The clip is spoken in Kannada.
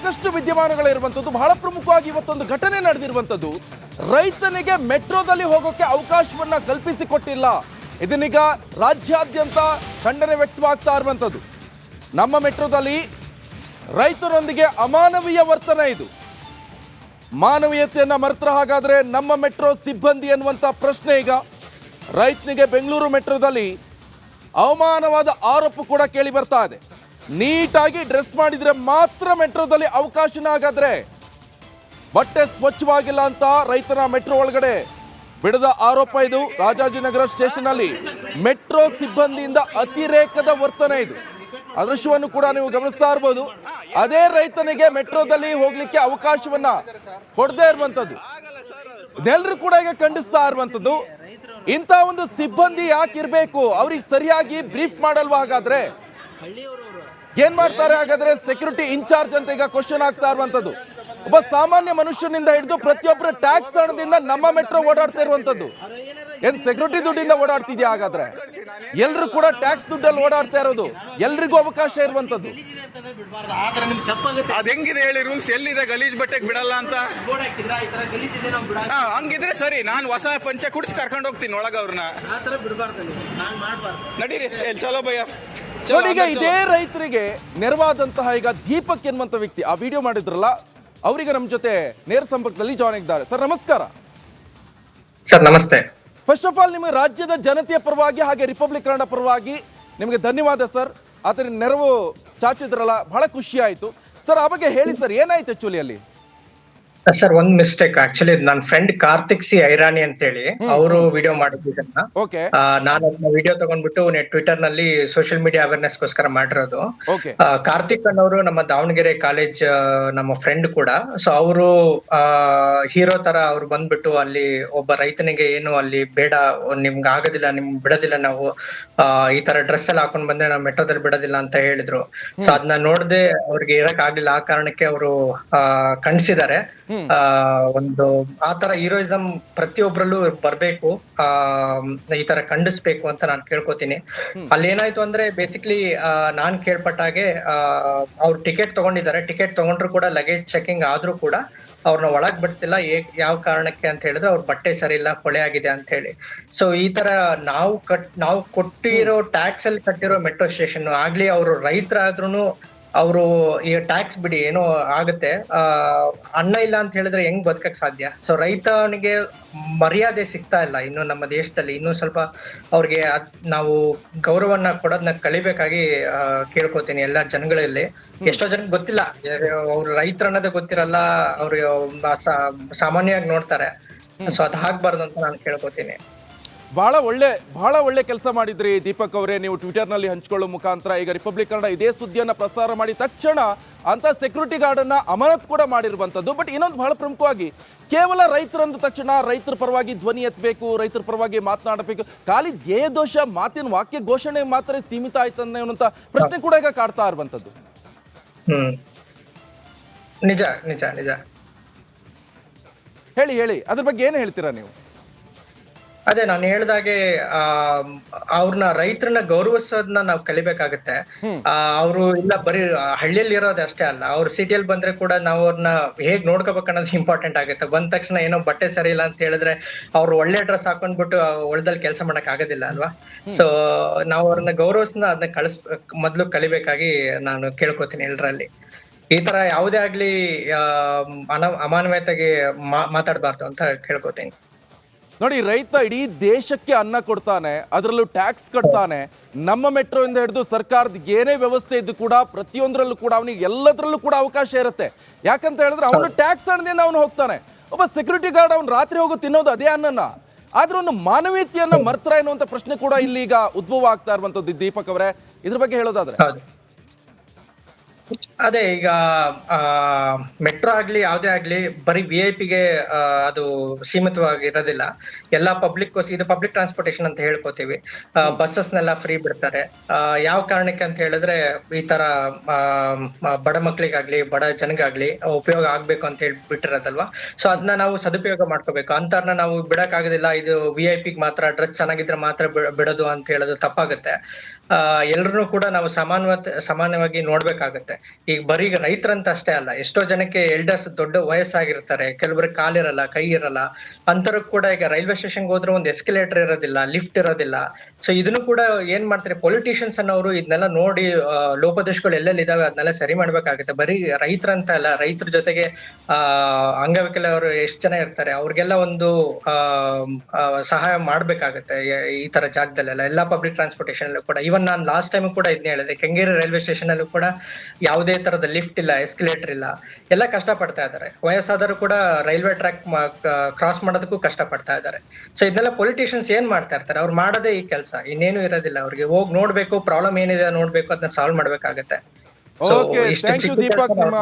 ಸಾಕಷ್ಟು ವಿದ್ಯಮಾನಗಳಿರುವಂಥದ್ದು. ಬಹಳ ಪ್ರಮುಖವಾಗಿ ಇವತ್ತೊಂದು ಘಟನೆ ನಡೆದಿರುವಂಥದ್ದು, ರೈತನಿಗೆ ಮೆಟ್ರೋದಲ್ಲಿ ಹೋಗೋಕೆ ಅವಕಾಶವನ್ನ ಕಲ್ಪಿಸಿಕೊಟ್ಟಿಲ್ಲ. ಇದನ್ನೀಗ ರಾಜ್ಯಾದ್ಯಂತ ಖಂಡನೆ ವ್ಯಕ್ತವಾಗ್ತಾ ಇರುವಂಥದ್ದು. ನಮ್ಮ ಮೆಟ್ರೋದಲ್ಲಿ ರೈತರೊಂದಿಗೆ ಅಮಾನವೀಯ ವರ್ತನೆ, ಇದು ಮಾನವೀಯತೆಯನ್ನ ಮರೆತರ ಹಾಗಾದ್ರೆ ನಮ್ಮ ಮೆಟ್ರೋ ಸಿಬ್ಬಂದಿ ಅನ್ನುವಂಥ ಪ್ರಶ್ನೆ. ಈಗ ರೈತನಿಗೆ ಬೆಂಗಳೂರು ಮೆಟ್ರೋದಲ್ಲಿ ಅವಮಾನವಾದ ಆರೋಪ ಕೂಡ ಕೇಳಿ ಬರ್ತಾ ಇದೆ. ನೀಟಾಗಿ ಡ್ರೆಸ್ ಮಾಡಿದ್ರೆ ಮಾತ್ರ ಮೆಟ್ರೋದಲ್ಲಿ ಅವಕಾಶನ, ಹಾಗಾದ್ರೆ ಬಟ್ಟೆ ಸ್ವಚ್ಛವಾಗಿಲ್ಲ ಅಂತ ರೈತರ ಮೆಟ್ರೋ ಒಳಗಡೆ ಬಿಡದ ಆರೋಪ ಇದು. ರಾಜಾಜಿನಗರ ಸ್ಟೇಷನ್ ಅಲ್ಲಿ ಮೆಟ್ರೋ ಸಿಬ್ಬಂದಿಯಿಂದ ಅತಿರೇಕದ ವರ್ತನೆ ಇದು. ಆ ದೃಶ್ಯವನ್ನು ಕೂಡ ನೀವು ಗಮನಿಸ್ತಾ ಇರಬಹುದು. ಅದೇ ರೈತನಿಗೆ ಮೆಟ್ರೋದಲ್ಲಿ ಹೋಗ್ಲಿಕ್ಕೆ ಅವಕಾಶವನ್ನ ಕೊಡದೇ ಇರುವಂತದ್ದು ಇದೆಲ್ಲರೂ ಕೂಡ ಈಗ ಖಂಡಿಸ್ತಾ ಇರುವಂತದ್ದು. ಇಂಥ ಒಂದು ಸಿಬ್ಬಂದಿ ಯಾಕಿರ್ಬೇಕು? ಅವ್ರಿಗೆ ಸರಿಯಾಗಿ ಬ್ರೀಫ್ ಮಾಡಲ್ವಾ? ಹಾಗಾದ್ರೆ ಏನ್ ಮಾಡ್ತಾರೆ? ಹಾಗಾದ್ರೆ ಸೆಕ್ಯೂರಿಟಿ ಇನ್ಚಾರ್ಜ್ ಅಂತ ಈಗ ಕ್ವಶನ್ ಆಗ್ತಾ ಇರುವಂತದ್ದು. ಒಬ್ಬ ಸಾಮಾನ್ಯ ಮನುಷ್ಯನಿಂದ ಹಿಡಿದು ಪ್ರತಿಯೊಬ್ಬರ ಟ್ಯಾಕ್ಸ್ ಹಣದಿಂದ ನಮ್ಮ ಮೆಟ್ರೋ ಓಡಾಡ್ತಾ ಇರುವಂತದ್ದು. ಏನ್ ಸೆಕ್ಯೂರಿಟಿ ದುಡ್ಡಿಂದ ಓಡಾಡ್ತಿದ್ಯಾ? ಹಾಗಾದ್ರೆ ಎಲ್ರು ಕೂಡ ಟ್ಯಾಕ್ಸ್ ದುಡ್ಡಲ್ಲಿ ಓಡಾಡ್ತಾ ಇರೋದು, ಎಲ್ರಿಗೂ ಅವಕಾಶ ಇರುವಂತದ್ದು. ಅದ್ ಹೆಂಗಿದೆ ಹೇಳಿ? ರೂಲ್ಸ್ ಎಲ್ಲಿದೆ? ಗಲೀಜ್ ಬಟ್ಟೆಗೆ ಬಿಡಲ್ಲ ಅಂತ ಹಂಗಿದ್ರೆ ಸರಿ, ನಾನು ಹೊಸ ಪಂಚೆ ಕುಡಿಸಿ ಕರ್ಕೊಂಡು ಹೋಗ್ತೀನಿ ಒಳಗ ಅವ್ರನ್ನ. ನಡೀರಿ ಚಲೋ ಭಯ್ಯ. ನೋಡಿ, ಈಗ ಇದೇ ರೈತರಿಗೆ ನೆರವಾದಂತಹ ಈಗ ದೀಪಕ್ ಎನ್ನುವಂತ ವ್ಯಕ್ತಿ ಆ ವಿಡಿಯೋ ಮಾಡಿದ್ರಲ್ಲ, ಅವರಿಗೆ ನಮ್ಮ ಜೊತೆ ನೇರ ಸಂಪರ್ಕದಲ್ಲಿ ಜಾಯ್ನ್ ಆಗಿದ್ದಾರೆ. ಸರ್ ನಮಸ್ಕಾರ. ಸರ್ ನಮಸ್ತೆ. ಫಸ್ಟ್ ಆಫ್ ಆಲ್ ನಿಮಗೆ ರಾಜ್ಯದ ಜನತೆಯ ಪರವಾಗಿ ಹಾಗೆ ರಿಪಬ್ಲಿಕ್ ಕನ್ನಡ ಪರವಾಗಿ ನಿಮಗೆ ಧನ್ಯವಾದ ಸರ್. ಆತರ ನೆರವು ಚಾಚಿದ್ರಲ್ಲ, ಬಹಳ ಖುಷಿ ಆಯ್ತು ಸರ್. ಆ ಬಗ್ಗೆ ಹೇಳಿ ಸರ್, ಏನಾಯ್ತು ಆಕ್ಚುಲಿ ಅಲ್ಲಿ? ಸರ್ ಒಂದ್ ಮಿಸ್ಟೇಕ್. ಆಕ್ಚುಲಿ ನನ್ನ ಫ್ರೆಂಡ್ ಕಾರ್ತಿಕ್ ಸಿ ಐರಾನಿ ಅಂತ ಹೇಳಿ ಅವರು ವಿಡಿಯೋ ಮಾಡಿದ್ದನ್ನ ನಾನು ಅದನ್ನ ವಿಡಿಯೋ ತಗೊಂಡ್ಬಿಟ್ಟು ಟ್ವಿಟರ್ ನಲ್ಲಿ ಸೋಷಿಯಲ್ ಮೀಡಿಯಾ ಅವೇರ್ನೆಸ್ ಗೋಸ್ಕರ ಮಾಡಿರೋದು. ಕಾರ್ತಿಕ್ ಅನ್ನೋರು ನಮ್ಮ ದಾವಣಗೆರೆ ಕಾಲೇಜ್ ನಮ್ಮ ಫ್ರೆಂಡ್ ಕೂಡ. ಸೊ ಅವರು ಹೀರೋ ತರ ಅವ್ರು ಬಂದ್ಬಿಟ್ಟು ಅಲ್ಲಿ ಒಬ್ಬ ರೈತನಿಗೆ ಏನು ಅಲ್ಲಿ ಬೇಡ, ನಿಮ್ಗೆ ಆಗೋದಿಲ್ಲ, ನಿಮ್ ಬಿಡೋದಿಲ್ಲ, ನಾವು ಈ ತರ ಡ್ರೆಸ್ ಎಲ್ಲ ಹಾಕೊಂಡ್ ಬಂದ್ರೆ ನಾವು ಮೆಟ್ರೋದಲ್ಲಿ ಬಿಡೋದಿಲ್ಲ ಅಂತ ಹೇಳಿದ್ರು. ಸೊ ಅದನ್ನ ನೋಡದೆ ಅವ್ರಿಗೆ ಇರಕ್ ಆಗ್ಲಿಲ್ಲ. ಆ ಕಾರಣಕ್ಕೆ ಅವರು ಖಂಡಿಸಿದ್ದಾರೆ. ಒಂದು ಆತರ ಹೀರೋಯಿಸಂ ಪ್ರತಿಯೊಬ್ರಲ್ಲೂ ಬರ್ಬೇಕು, ಈ ತರ ಖಂಡಿಸ್ಬೇಕು ಅಂತ ನಾನು ಕೇಳ್ಕೊತೀನಿ. ಅಲ್ಲಿ ಏನಾಯ್ತು ಅಂದ್ರೆ ಬೇಸಿಕ್ಲಿ ನಾನ್ ಕೇಳ್ಪಟ್ಟಾಗೆ ಅವ್ರು ಟಿಕೆಟ್ ತಗೊಂಡಿದ್ದಾರೆ. ಟಿಕೆಟ್ ತಗೊಂಡ್ರು ಕೂಡ ಲಗೇಜ್ ಚೆಕಿಂಗ್ ಆದ್ರೂ ಕೂಡ ಅವ್ರನ್ನ ಒಳಗ್ ಬಿಡ್ತಿಲ್ಲ. ಯಾವ ಕಾರಣಕ್ಕೆ ಅಂತ ಹೇಳಿದ್ರೆ ಅವ್ರ ಬಟ್ಟೆ ಸರಿ ಇಲ್ಲ, ಕೊಳೆ ಆಗಿದೆ ಅಂತ ಹೇಳಿ. ಸೊ ಈ ತರ ನಾವು ಕೊಟ್ಟಿರೋ ಟ್ಯಾಕ್ಸ್ ಅಲ್ಲಿ ಕಟ್ಟಿರೋ ಮೆಟ್ರೋ ಸ್ಟೇಷನ್ ಆಗ್ಲಿ, ಅವರು ರೈತರಾದ್ರೂ ಅವರು ಈ ಟ್ಯಾಕ್ಸ್ ಬಿಡಿ ಏನೋ ಆಗುತ್ತೆ, ಅನ್ನ ಇಲ್ಲ ಅಂತ ಹೇಳಿದ್ರೆ ಹೆಂಗ್ ಬದುಕಕ್ ಸಾಧ್ಯ? ಸೊ ರೈತನಿಗೆ ಮರ್ಯಾದೆ ಸಿಗ್ತಾ ಇಲ್ಲ ಇನ್ನು ನಮ್ಮ ದೇಶದಲ್ಲಿ. ಇನ್ನೂ ಸ್ವಲ್ಪ ಅವ್ರಿಗೆ ನಾವು ಗೌರವನ್ನ ಕೊಡೋದನ್ನ ಕಲಿಬೇಕಾಗಿ ಕೇಳ್ಕೊತೀನಿ ಎಲ್ಲಾ ಜನಗಳಲ್ಲಿ. ಎಷ್ಟೋ ಜನಕ್ಕೆ ಗೊತ್ತಿಲ್ಲ, ಅವ್ರು ರೈತರ ಅನ್ನೋದೇ ಗೊತ್ತಿರಲ್ಲ, ಅವ್ರು ಸಾಮಾನ್ಯವಾಗಿ ನೋಡ್ತಾರೆ. ಸೊ ಅದ್ ಆಗ್ಬಾರ್ದು ಅಂತ ನಾನು ಕೇಳ್ಕೊತೀನಿ. ಬಹಳ ಒಳ್ಳೆ ಕೆಲಸ ಮಾಡಿದ್ರಿ ದೀಪಕ್ ಅವರೇ. ನೀವು ಟ್ವಿಟರ್ನಲ್ಲಿ ಹಂಚಿಕೊಳ್ಳೋ ಮುಖಾಂತರ ಈಗ ರಿಪಬ್ಲಿಕ್ ಕನ್ನಡ ಇದೇ ಸುದ್ದಿಯನ್ನು ಪ್ರಸಾರ ಮಾಡಿ ತಕ್ಷಣ ಅಂತ ಸೆಕ್ಯೂರಿಟಿ ಗಾರ್ಡನ್ನ ಅಮಾನತ್ ಕೂಡ ಮಾಡಿರುವಂಥದ್ದು. ಬಟ್ ಇನ್ನೊಂದು ಬಹಳ ಪ್ರಮುಖವಾಗಿ, ಕೇವಲ ರೈತರಂದ ತಕ್ಷಣ ರೈತರ ಪರವಾಗಿ ಧ್ವನಿ ಎತ್ತಬೇಕು, ರೈತರ ಪರವಾಗಿ ಮಾತನಾಡಬೇಕು, ಖಾಲಿ ಧ್ಯೇಯ ದೋಷ ಮಾತಿನ ವಾಕ್ಯ ಘೋಷಣೆ ಮಾತ್ರ ಸೀಮಿತ ಆಯ್ತು ಅನ್ನುವಂಥ ಪ್ರಶ್ನೆ ಕೂಡ ಈಗ ಕಾಡ್ತಾ ಇರುವಂಥದ್ದು. ನಿಜ ನಿಜ ನಿಜ. ಹೇಳಿ ಅದ್ರ ಬಗ್ಗೆ ಏನು ಹೇಳ್ತೀರಾ ನೀವು? ಅದೇ ನಾನು ಹೇಳ್ದಾಗೆ ಅವ್ರನ್ನ ರೈತರನ್ನ ಗೌರವಿಸೋದನ್ನ ನಾವು ಕಲಿಬೇಕಾಗತ್ತೆ. ಅವರು ಇಲ್ಲ ಬರೀ ಹಳ್ಳಿಯಲ್ಲಿ ಇರೋದು ಅಷ್ಟೇ ಅಲ್ಲ, ಅವ್ರು ಸಿಟಿಯಲ್ಲಿ ಬಂದ್ರೆ ಕೂಡ ನಾವು ಅವ್ರನ್ನ ಹೇಗ್ ನೋಡ್ಕೋಬೇಕು ಅನ್ನೋದು ಇಂಪಾರ್ಟೆಂಟ್ ಆಗುತ್ತೆ. ಬಂದ ತಕ್ಷಣ ಏನೋ ಬಟ್ಟೆ ಸರಿ ಇಲ್ಲ ಅಂತ ಹೇಳಿದ್ರೆ ಅವ್ರು ಒಳ್ಳೆ ಡ್ರೆಸ್ ಹಾಕೊಂಡ್ಬಿಟ್ಟು ಒಳದಲ್ಲಿ ಕೆಲಸ ಮಾಡಕ್ ಆಗೋದಿಲ್ಲ ಅಲ್ವಾ? ಸೊ ನಾವು ಅವ್ರನ್ನ ಗೌರವಿಸೋದನ್ನ ಅದನ್ನ ಮೊದ್ಲು ಕಲಿಬೇಕಾಗಿ ನಾನು ಕೇಳ್ಕೊತೀನಿ ಎಲ್ಲರಲ್ಲಿ. ಈ ತರ ಯಾವುದೇ ಆಗ್ಲಿ ಅಮಾನವೀಯತೆಗೆ ಮಾತಾಡಬಾರ್ದು ಅಂತ ಕೇಳ್ಕೊತೀನಿ. ನೋಡಿ, ರೈತ ಇಡೀ ದೇಶಕ್ಕೆ ಅನ್ನ ಕೊಡ್ತಾನೆ, ಅದರಲ್ಲೂ ಟ್ಯಾಕ್ಸ್ ಕಟ್ತಾನೆ. ನಮ್ಮ ಮೆಟ್ರೋ ಇಂದ ಹಿಡಿದು ಸರ್ಕಾರದ ಏನೇ ವ್ಯವಸ್ಥೆ ಇದ್ದು ಕೂಡ ಪ್ರತಿಯೊಂದರಲ್ಲೂ ಕೂಡ ಅವನಿಗೆ ಎಲ್ಲದರಲ್ಲೂ ಕೂಡ ಅವಕಾಶ ಇರುತ್ತೆ. ಯಾಕಂತ ಹೇಳಿದ್ರೆ ಅವನು ಟ್ಯಾಕ್ಸ್ ಹಣದಿಂದ ಅವನು ಹೋಗ್ತಾನೆ. ಒಬ್ಬ ಸೆಕ್ಯೂರಿಟಿ ಗಾರ್ಡ್ ಅವ್ನು ರಾತ್ರಿ ಹೋಗೋ ತಿನ್ನೋದು ಅದೇ ಅನ್ನನ, ಆದ್ರೆ ಒಂದು ಮಾನವೀಯತೆಯನ್ನ ಮರ್ತರ ಎನ್ನುವಂತ ಪ್ರಶ್ನೆ ಕೂಡ ಇಲ್ಲಿ ಈಗ ಉದ್ಭವ ಆಗ್ತಾ ಇರುವಂತದ್ದು. ದೀಪಕ್ ಅವರೇ, ಇದ್ರ ಬಗ್ಗೆ ಹೇಳೋದಾದ್ರೆ? ಅದೇ ಈಗ ಮೆಟ್ರೋ ಆಗ್ಲಿ ಯಾವ್ದೇ ಆಗ್ಲಿ ಬರೀ VIP ಗೆ ಅದು ಸೀಮಿತವಾಗಿರೋದಿಲ್ಲ. ಎಲ್ಲಾ ಇದು ಪಬ್ಲಿಕ್ ಟ್ರಾನ್ಸ್ಪೋರ್ಟೇಶನ್ ಅಂತ ಹೇಳ್ಕೊತೀವಿ. ಬಸ್ಸಸ್ನೆಲ್ಲ ಫ್ರೀ ಬಿಡ್ತಾರೆ. ಯಾವ ಕಾರಣಕ್ಕೆ ಅಂತ ಹೇಳಿದ್ರೆ ಈ ತರ ಬಡ ಮಕ್ಳಿಗಾಗ್ಲಿ ಬಡ ಜನಗಾಗ್ಲಿ ಉಪಯೋಗ ಆಗ್ಬೇಕು ಅಂತ ಹೇಳಿ ಬಿಟ್ಟಿರೋದಲ್ವಾ. ಸೊ ಅದನ್ನ ನಾವು ಸದುಪಯೋಗ ಮಾಡ್ಕೋಬೇಕು. ಅಂತರ್ನ ನಾವು ಬಿಡಕ್ ಆಗೋದಿಲ್ಲ, ಇದು VIP ಗೆ ಮಾತ್ರ ಡ್ರೆಸ್ ಚೆನ್ನಾಗಿದ್ರೆ ಮಾತ್ರ ಬಿಡೋದು ಅಂತ ಹೇಳೋದು ತಪ್ಪಾಗುತ್ತೆ. ಎಲ್ರು ಕೂಡ ನಾವು ಸಮಾನವಾಗಿ ನೋಡ್ಬೇಕಾಗತ್ತೆ. ಈಗ ಬರೀ ರೈತರಂತ ಅಷ್ಟೇ ಅಲ್ಲ, ಎಷ್ಟೋ ಜನಕ್ಕೆ ಎಲ್ಡರ್ಸ್ ದೊಡ್ಡ ವಯಸ್ಸಾಗಿರ್ತಾರೆ, ಕೆಲವ್ರಿಗೆ ಕಾಲಿರಲ್ಲ, ಕೈ ಇರಲ್ಲ, ಅಂತರೂ ಕೂಡ ಈಗ ರೈಲ್ವೆ ಸ್ಟೇಷನ್ಗೆ ಹೋದ್ರೆ ಒಂದು ಎಸ್ಕಲೇಟರ್ ಇರೋದಿಲ್ಲ, ಲಿಫ್ಟ್ ಇರೋದಿಲ್ಲ. ಸೊ ಇದನ್ನು ಕೂಡ ಏನ್ ಮಾಡ್ತಾರೆ ಪೊಲಿಟಿಷಿಯನ್ಸ್ ಅನ್ನೋರು ಇದನ್ನೆಲ್ಲ ನೋಡಿ ಲೋಪದೋಷಗಳು ಎಲ್ಲೆಲ್ಲಿ ಇದಾವೆ ಅದನ್ನೆಲ್ಲ ಸರಿ ಮಾಡ್ಬೇಕಾಗುತ್ತೆ. ಬರೀ ರೈತರಂತ ಅಲ್ಲ, ರೈತರ ಜೊತೆಗೆ ಅಂಗವಿಕಲರು ಎಷ್ಟು ಜನ ಇರ್ತಾರೆ ಅವ್ರಿಗೆಲ್ಲ ಒಂದು ಸಹಾಯ ಮಾಡ್ಬೇಕಾಗತ್ತೆ ಈ ತರ ಜಾಗದಲ್ಲೆಲ್ಲ, ಎಲ್ಲಾ ಪಬ್ಲಿಕ್ ಟ್ರಾನ್ಸ್ಪೋರ್ಟೇಷನ್ ಅಲ್ಲೂ ಕೂಡ. ಇವನ್ ನಾನು ಲಾಸ್ಟ್ ಟೈಮ್ ಕೂಡ ಇದನ್ನ ಹೇಳಿದೆ, ಕೆಂಗೇರಿ ರೈಲ್ವೆ ಸ್ಟೇಷನ್ ಅಲ್ಲೂ ಕೂಡ ಯಾವುದೇ ತರದ ಲಿಫ್ಟ್ ಇಲ್ಲ, ಎಸ್ಕಲೇಟರ್ ಇಲ್ಲ, ಎಲ್ಲ ಕಷ್ಟ ಪಡ್ತಾ ಇದಾರೆ. ವಯಸ್ಸಾದರೂ ಕೂಡ ರೈಲ್ವೆ ಟ್ರ್ಯಾಕ್ ಕ್ರಾಸ್ ಮಾಡೋದಕ್ಕೂ ಕಷ್ಟ ಪಡ್ತಾ ಇದಾರೆ. ಸೊ ಇದನ್ನೆಲ್ಲ ಪೊಲಿಟಿಷಿಯನ್ಸ್ ಏನ್ ಮಾಡ್ತಾ ಇರ್ತಾರೆ, ಅವ್ರು ಮಾಡೋದೇ ಈ ಕೆಲಸ, ಇನ್ನೇನು ಇರೋದಿಲ್ಲ. ಅವ್ರಿಗೆ ಹೋಗಿ ನೋಡ್ಬೇಕು, ಪ್ರಾಬ್ಲಮ್ ಏನಿದೆ ನೋಡ್ಬೇಕು, ಅದನ್ನ ಸಾಲ್ವ್ ಮಾಡ್ಬೇಕಾಗತ್ತೆ. Okay, thank you Deepak. ನಿಮ್ಮ